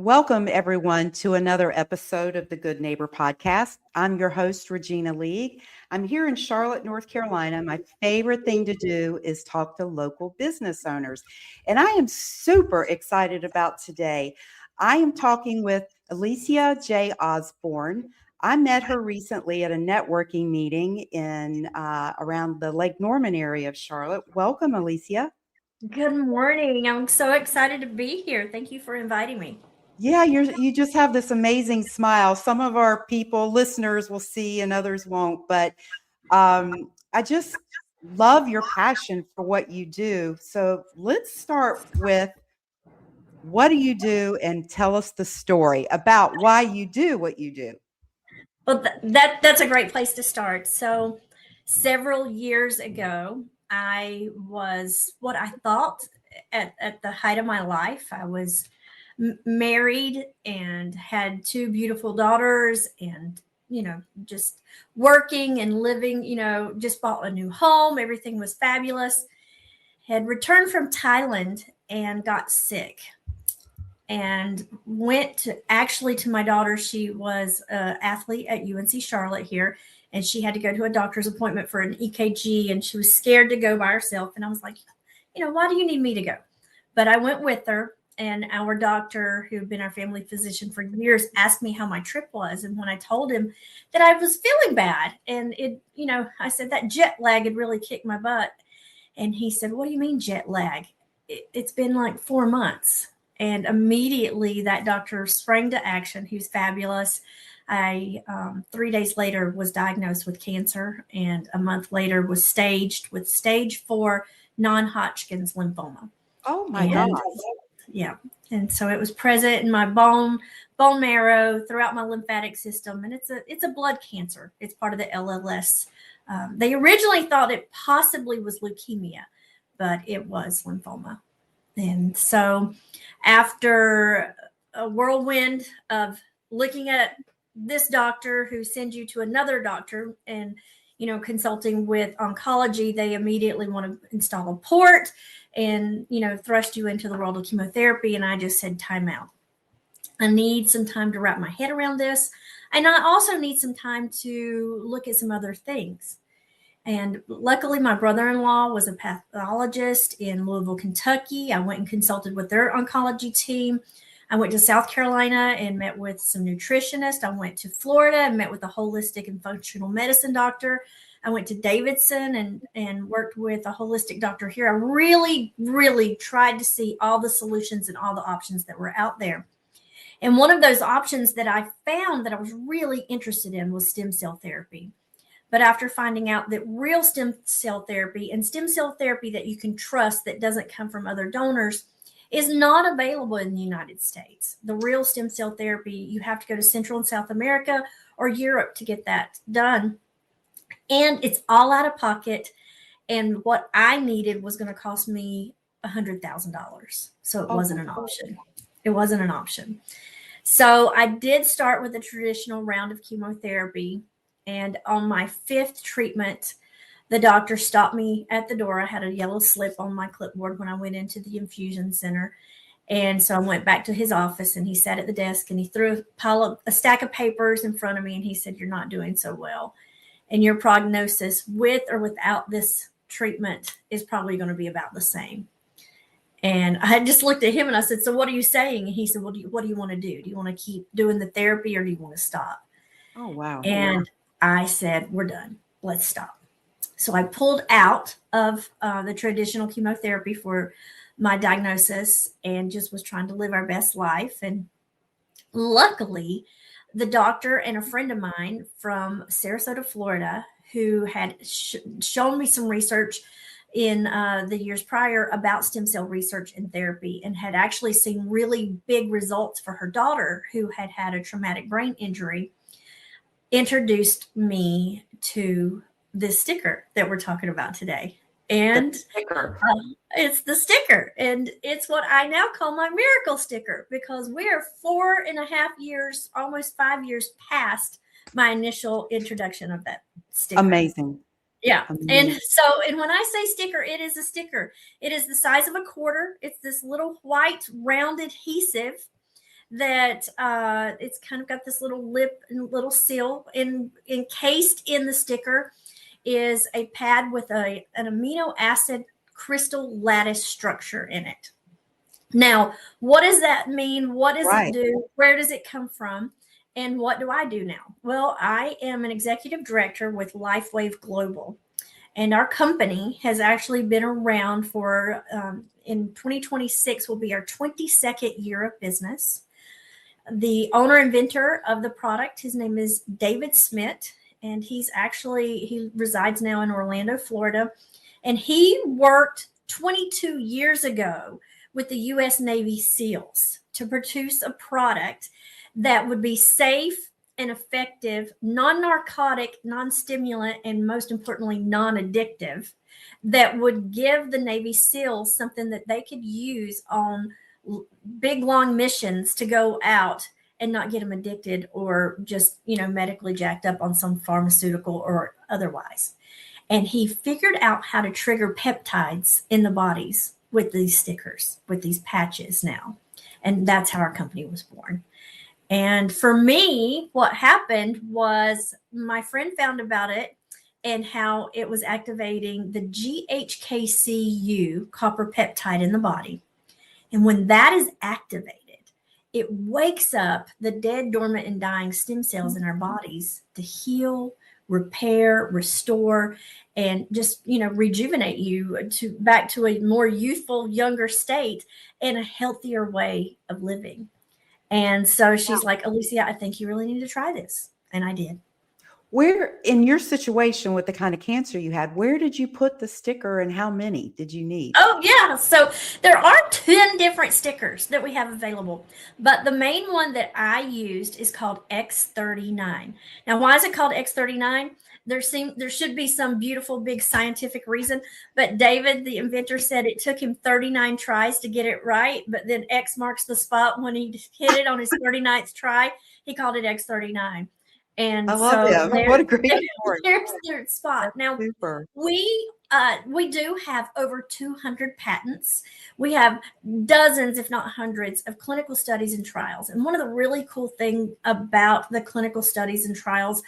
Welcome, everyone, to another episode of the Good Neighbor Podcast. I'm your host, Regina League. I'm here in Charlotte, North Carolina. My favorite thing to do is talk to local business owners. And I am super excited about today. I am talking with Alicia J. Osborne. I met her recently at a networking meeting in around the Lake Norman area of Charlotte. Welcome, Alicia. Good morning. I'm so excited to be here. Thank you for inviting me. Yeah, you just have this amazing smile. Some of our listeners will see and others won't, but I just love your passion for what you do. So let's start with what do you do and tell us the story about why you do what you do. Well, that's a great place to start. So, several years ago, I was what I thought at the height of my life. I was married and had two beautiful daughters, and just working and living. Just bought a new home. Everything was fabulous. Had returned from Thailand and got sick and went to my daughter. She was an athlete at UNC Charlotte here, and she had to go to a doctor's appointment for an EKG, and she was scared to go by herself. And I was like, why do you need me to go? But I went with her, and our doctor, who had been our family physician for years, asked me how my trip was. And when I told him that I was feeling bad, and I said that jet lag had really kicked my butt. And he said, "What do you mean jet lag? It's been like 4 months." And immediately that doctor sprang to action. He was fabulous. I 3 days later was diagnosed with cancer, and a month later was staged with stage 4 non-Hodgkin's lymphoma. Oh my And God. yeah, and so it was present in my bone marrow, throughout my lymphatic system, and it's a blood cancer. It's part of the LLS. They originally thought it possibly was leukemia, but it was lymphoma. And so after a whirlwind of looking at this doctor who sends you to another doctor and, consulting with oncology, they immediately want to install a port and, thrust you into the world of chemotherapy. And I just said, time out. I need some time to wrap my head around this. And I also need some time to look at some other things. And luckily, my brother-in-law was a pathologist in Louisville, Kentucky. I went and consulted with their oncology team. I went to South Carolina and met with some nutritionists. I went to Florida and met with a holistic and functional medicine doctor. I went to Davidson and worked with a holistic doctor here. I really, really tried to see all the solutions and all the options that were out there. And one of those options that I found that I was really interested in was stem cell therapy. But after finding out that real stem cell therapy and stem cell therapy that you can trust that doesn't come from other donors is not available in the United States. The real stem cell therapy, you have to go to Central and South America or Europe to get that done. And it's all out of pocket. And what I needed was going to cost me $100,000. So it wasn't an option. It wasn't an option. So I did start with a traditional round of chemotherapy. And on my 5th treatment, the doctor stopped me at the door. I had a yellow slip on my clipboard when I went into the infusion center. And so I went back to his office, and he sat at the desk, and he threw a stack of papers in front of me. And he said, "You're not doing so well. And your prognosis with or without this treatment is probably going to be about the same." And I had just looked at him and I said, "So what are you saying?" And he said, "Well, what do you want to do? Do you want to keep doing the therapy, or do you want to stop?" Oh, wow. And I said, "We're done. Let's stop." So I pulled out of the traditional chemotherapy for my diagnosis and just was trying to live our best life. And luckily, the doctor and a friend of mine from Sarasota, Florida, who had shown me some research in the years prior about stem cell research and therapy, and had actually seen really big results for her daughter who had had a traumatic brain injury, introduced me to this sticker that we're talking about today. And it's the sticker, and it's what I now call my miracle sticker, because we are 4.5 years, almost 5 years past my initial introduction of that sticker. Amazing. Yeah. And when I say sticker, it is a sticker. It is the size of a quarter. It's this little white round adhesive that it's kind of got this little lip and little seal. Encased in the sticker is a pad with an amino acid crystal lattice structure in it. Now, what does that mean? What does it do? Where does it come from? And what do I do now? Well, I am an executive director with LifeWave Global. And our company has actually been around for, in 2026 will be our 22nd year of business. The owner inventor of the product, his name is David Smith, and he resides now in Orlando, Florida. And he worked 22 years ago with the U.S. Navy SEALs to produce a product that would be safe and effective, non-narcotic, non-stimulant, and most importantly, non-addictive, that would give the Navy SEALs something that they could use on big, long missions to go out and not get them addicted or just, medically jacked up on some pharmaceutical or otherwise. And he figured out how to trigger peptides in the bodies with these stickers, with these patches now. And that's how our company was born. And for me, what happened was my friend found about it and how it was activating the GHK-Cu copper peptide in the body. And when that is activated, it wakes up the dead, dormant, and dying stem cells in our bodies to heal, repair, restore, and just, rejuvenate you back to a more youthful, younger state and a healthier way of living. And so she's like, Alicia, I think you really need to try this. And I did. Where, in your situation with the kind of cancer you had, where did you put the sticker and how many did you need? Oh, yeah. So there are 10 different stickers that we have available, but the main one that I used is called X39. Now, why is it called X39? There should be some beautiful big scientific reason, but David, the inventor, said it took him 39 tries to get it right, but then X marks the spot when he hit it on his 39th try. He called it X39. And I love him. What a great story. There's their spot. Now, super. We do have over 200 patents. We have dozens, if not hundreds, of clinical studies and trials. And one of the really cool things about the clinical studies and trials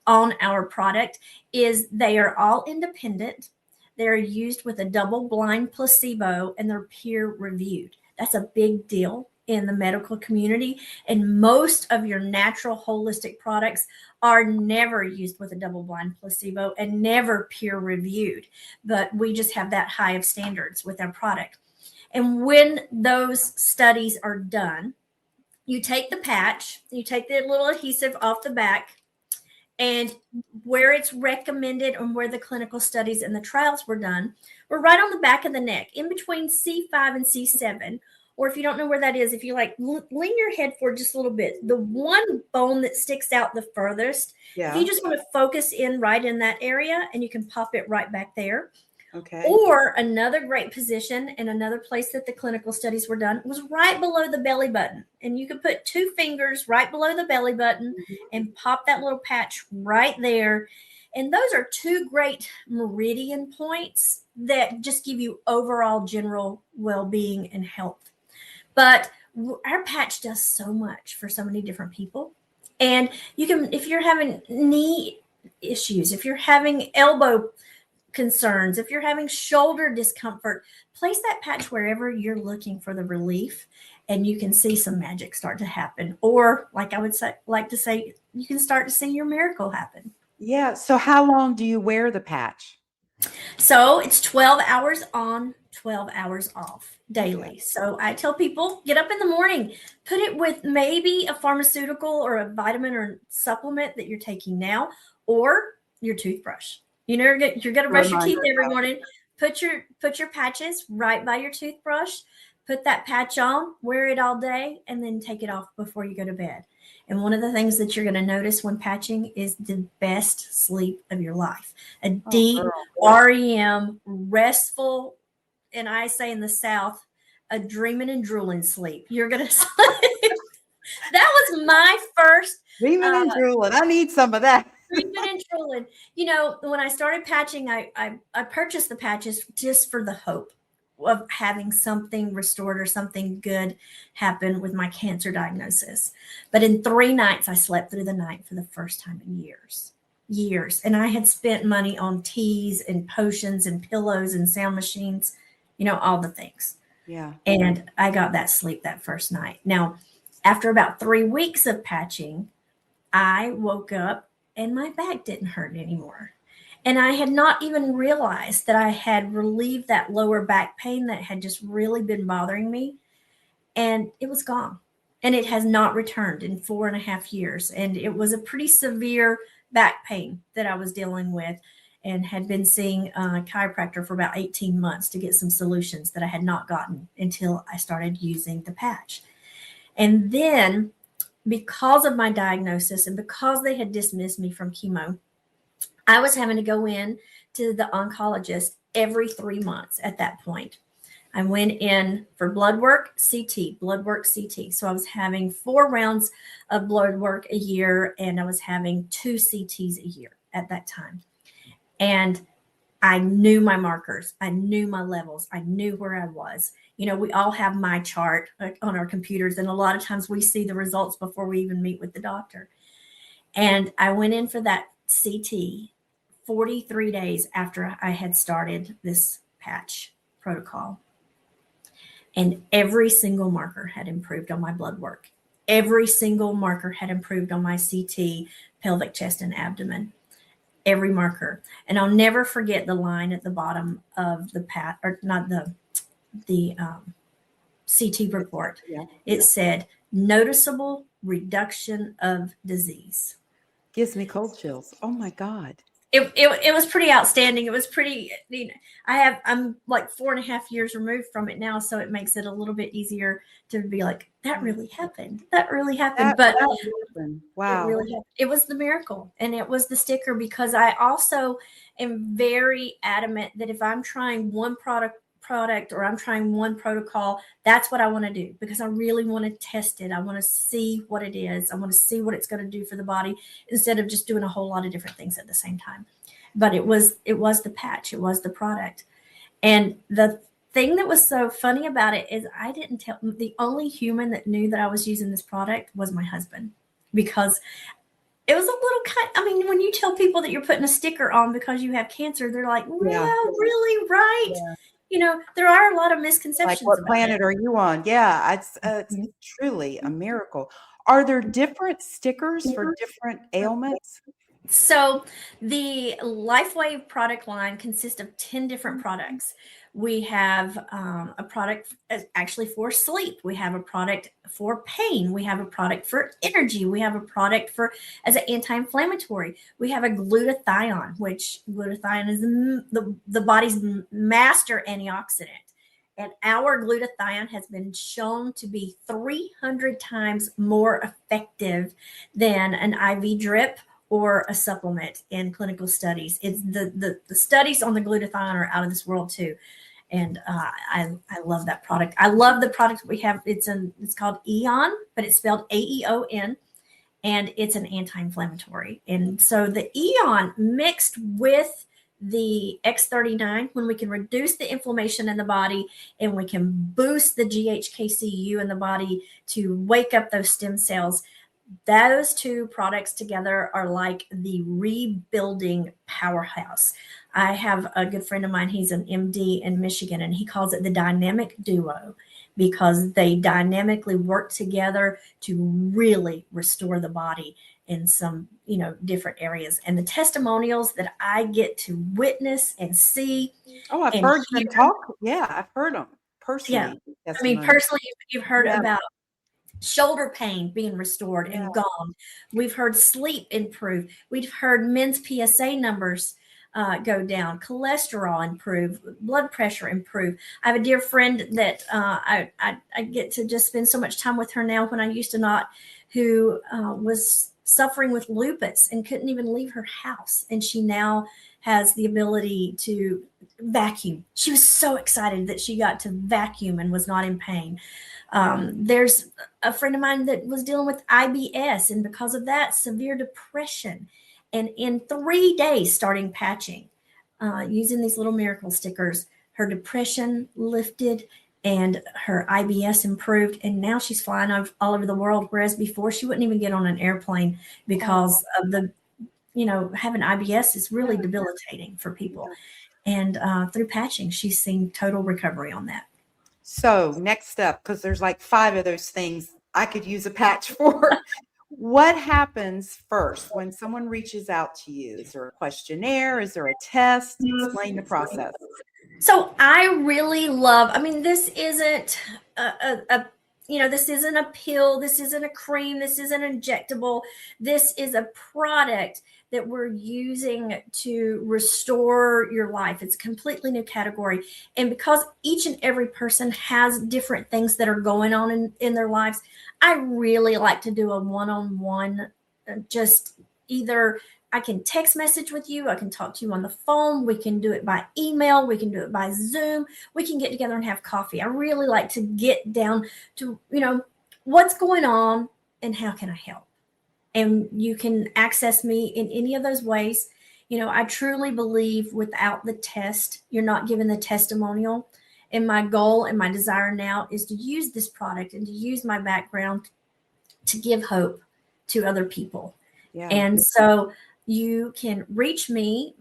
on our product is they are all independent. They're used with a double-blind placebo, and they're peer-reviewed. That's a big deal in the medical community, and most of your natural holistic products are never used with a double-blind placebo and never peer-reviewed, but we just have that high of standards with our product. And when those studies are done, you take the patch, you take the little adhesive off the back, and where it's recommended and where the clinical studies and the trials were done, we're right on the back of the neck, in between C5 and C7. Or if you don't know where that is, if you lean your head forward just a little bit, the one bone that sticks out the furthest, if you just want to focus in right in that area, and you can pop it right back there. Okay. Or another great position and another place that the clinical studies were done was right below the belly button. And you could put 2 fingers right below the belly button and pop that little patch right there. And those are 2 great meridian points that just give you overall general well-being and health. But our patch does so much for so many different people. And you can, if you're having knee issues, if you're having elbow concerns, if you're having shoulder discomfort, place that patch wherever you're looking for the relief, and you can see some magic start to happen. Or like I would like to say, you can start to see your miracle happen. Yeah. So how long do you wear the patch? So it's 12 hours on, 12 hours off daily. Okay. So I tell people, get up in the morning, put it with maybe a pharmaceutical or a vitamin or supplement that you're taking now, or your toothbrush. You're going to brush your teeth every morning. Put your patches right by your toothbrush. Put that patch on, wear it all day, and then take it off before you go to bed. And one of the things that you're going to notice when patching is the best sleep of your life. A deep REM, restful, and I say in the South, a dreaming and drooling sleep. You're going to sleep. That was my first. Dreaming and drooling. I need some of that. Dreaming and drooling. When I started patching, I purchased the patches just for the hope. of having something restored or something good happen with my cancer diagnosis. But in 3 nights, I slept through the night for the first time in years. And I had spent money on teas and potions and pillows and sound machines, all the things. Yeah. And I got that sleep that first night. Now, after about 3 weeks of patching, I woke up and my back didn't hurt anymore. And I had not even realized that I had relieved that lower back pain that had just really been bothering me. And it was gone. And it has not returned in 4.5 years. And it was a pretty severe back pain that I was dealing with, and had been seeing a chiropractor for about 18 months to get some solutions that I had not gotten until I started using the patch. And then, because of my diagnosis and because they had dismissed me from chemo, I was having to go in to the oncologist every 3 months at that point. I went in for blood work, CT, blood work, CT. So I was having 4 rounds of blood work a year, and I was having 2 CTs a year at that time. And I knew my markers. I knew my levels. I knew where I was. We all have my chart on our computers, and a lot of times we see the results before we even meet with the doctor. And I went in for that CT 43 days after I had started this patch protocol. And every single marker had improved on my blood work. Every single marker had improved on my CT, pelvic, chest, and abdomen. Every marker. And I'll never forget the line at the bottom of the CT report. Yeah. It said, noticeable reduction of disease. Gives me cold chills. Oh my God. It was pretty outstanding. It was pretty, I'm like 4.5 years removed from it now. So it makes it a little bit easier to be like, that really happened. That really happened. But wow. It really happened. It was the miracle, and it was the sticker, because I also am very adamant that if I'm trying one product or I'm trying one protocol, that's what I want to do, because I really want to test it. I want to see what it is. I want to see what it's going to do for the body, instead of just doing a whole lot of different things at the same time. But it was the patch. It was the product. And the thing that was so funny about it is I didn't tell, the only human that knew that I was using this product was my husband, because it was a little when you tell people that you're putting a sticker on because you have cancer, they're like, well, really, right? Yeah. There are a lot of misconceptions. Like, what planet are you on? Yeah, it's truly a miracle. Are there different stickers for different ailments? So the LifeWave product line consists of 10 different products. We have a product actually for sleep. We have a product for pain. We have a product for energy. We have a product as an anti-inflammatory. We have a glutathione, which glutathione is the body's master antioxidant. And our glutathione has been shown to be 300 times more effective than an IV drip or a supplement in clinical studies. It's the studies on the glutathione are out of this world too. And I love that product. I love the product we have. It's called Eon, but it's spelled AEON, and it's an anti-inflammatory. And so the Eon mixed with the X39, when we can reduce the inflammation in the body and we can boost the GHK-Cu in the body to wake up those stem cells, those 2 products together are like the rebuilding powerhouse. I have a good friend of mine. He's an MD in Michigan, and he calls it the dynamic duo, because they dynamically work together to really restore the body in some, different areas. And the testimonials that I get to witness and see. Oh, I've heard them talk. Yeah, I've heard them personally. Yeah. Personally, you've heard about shoulder pain being restored and gone. We've heard sleep improve. We've heard men's PSA numbers go down, cholesterol improve, blood pressure improve. I have a dear friend that I get to just spend so much time with her now, when I used to not, who was suffering with lupus and couldn't even leave her house. And she now has the ability to vacuum. She was so excited that she got to vacuum and was not in pain. There's a friend of mine that was dealing with IBS, and because of that, severe depression. And in 3 days, starting patching, using these little miracle stickers, her depression lifted, and her IBS improved. And now she's flying all over the world. Whereas before she wouldn't even get on an airplane because of the, having IBS is really debilitating for people. And through patching, she's seen total recovery on that. So next up, because there's like 5 of those things I could use a patch for. What happens first when someone reaches out to you? Is there a questionnaire? Is there a test? Explain the process. So I really love, this isn't this isn't a pill. This isn't a cream. This isn't injectable. This is a product that we're using to restore your life. It's a completely new category. And because each and every person has different things that are going on in their lives, I really like to do a one-on-one, just either I can text message with you. I can talk to you on the phone. We can do it by email. We can do it by Zoom. We can get together and have coffee. I really like to get down to, what's going on and how can I help? And you can access me in any of those ways. I truly believe without the test, you're not given the testimonial. And my goal and my desire now is to use this product and to use my background to give hope to other people. Yeah. And so you can reach me.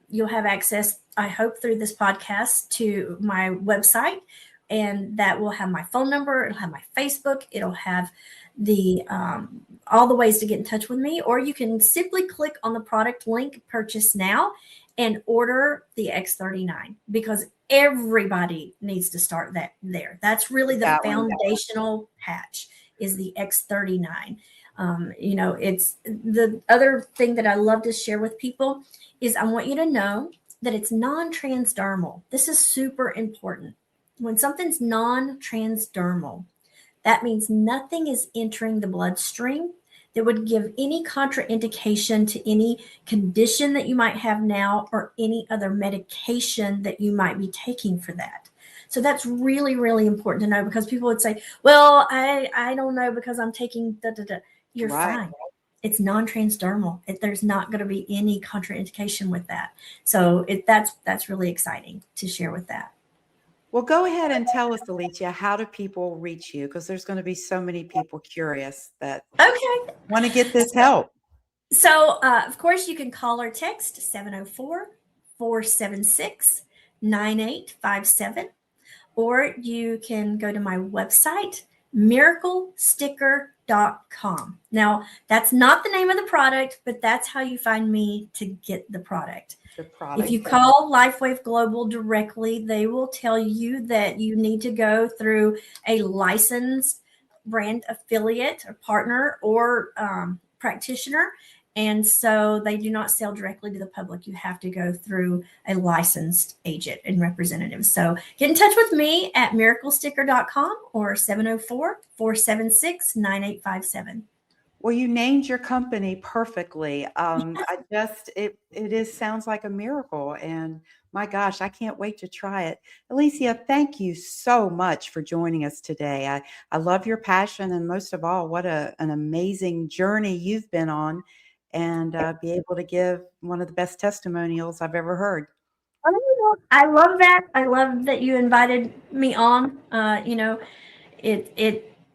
You'll have access, I hope, through this podcast to my website, and that will have my phone number. It'll have my Facebook. It'll have the all the ways to get in touch with me, or you can simply click on the product link, purchase now, and order the X39, because everybody needs to start that there. That's really the foundational patch is the X39. It's the other thing that I love to share with people is I want you to know that it's non-transdermal. This is super important. When something's non-transdermal, that means nothing is entering the bloodstream that would give any contraindication to any condition that you might have now or any other medication that you might be taking for that. So that's really, really important to know, because people would say, well, I don't know because I'm taking da-da-da. You're fine. It's non-transdermal. There's not going to be any contraindication with that. So that's really exciting to share with that. Well, go ahead and tell us, Alicia, how do people reach you? Because there's going to be so many people curious that want to get this help. So, of course, you can call or text 704-476-9857, or you can go to my website, miraclesticker.com. Now, that's not the name of the product, but that's how you find me to get the product. If you call LifeWave Global directly, they will tell you that you need to go through a licensed brand affiliate or partner or practitioner. And so they do not sell directly to the public. You have to go through a licensed agent and representative. So get in touch with me at miraclesticker.com or 704-476-9857. Well, you named your company perfectly. It sounds like a miracle, and my gosh, I can't wait to try it. Alicia, thank you so much for joining us today. I love your passion, and most of all, what an amazing journey you've been on, and be able to give one of the best testimonials I've ever heard. I love that. I love that you invited me on.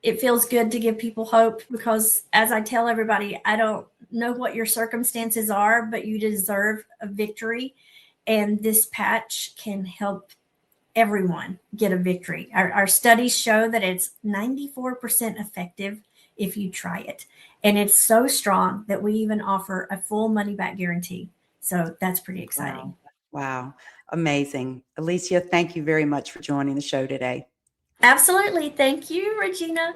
It feels good to give people hope, because as I tell everybody, I don't know what your circumstances are, but you deserve a victory. And this patch can help everyone get a victory. Our studies show that it's 94% effective if you try it. And it's so strong that we even offer a full money back guarantee. So that's pretty exciting. Wow. Amazing. Alicia, thank you very much for joining the show today. Absolutely. Thank you, Regina.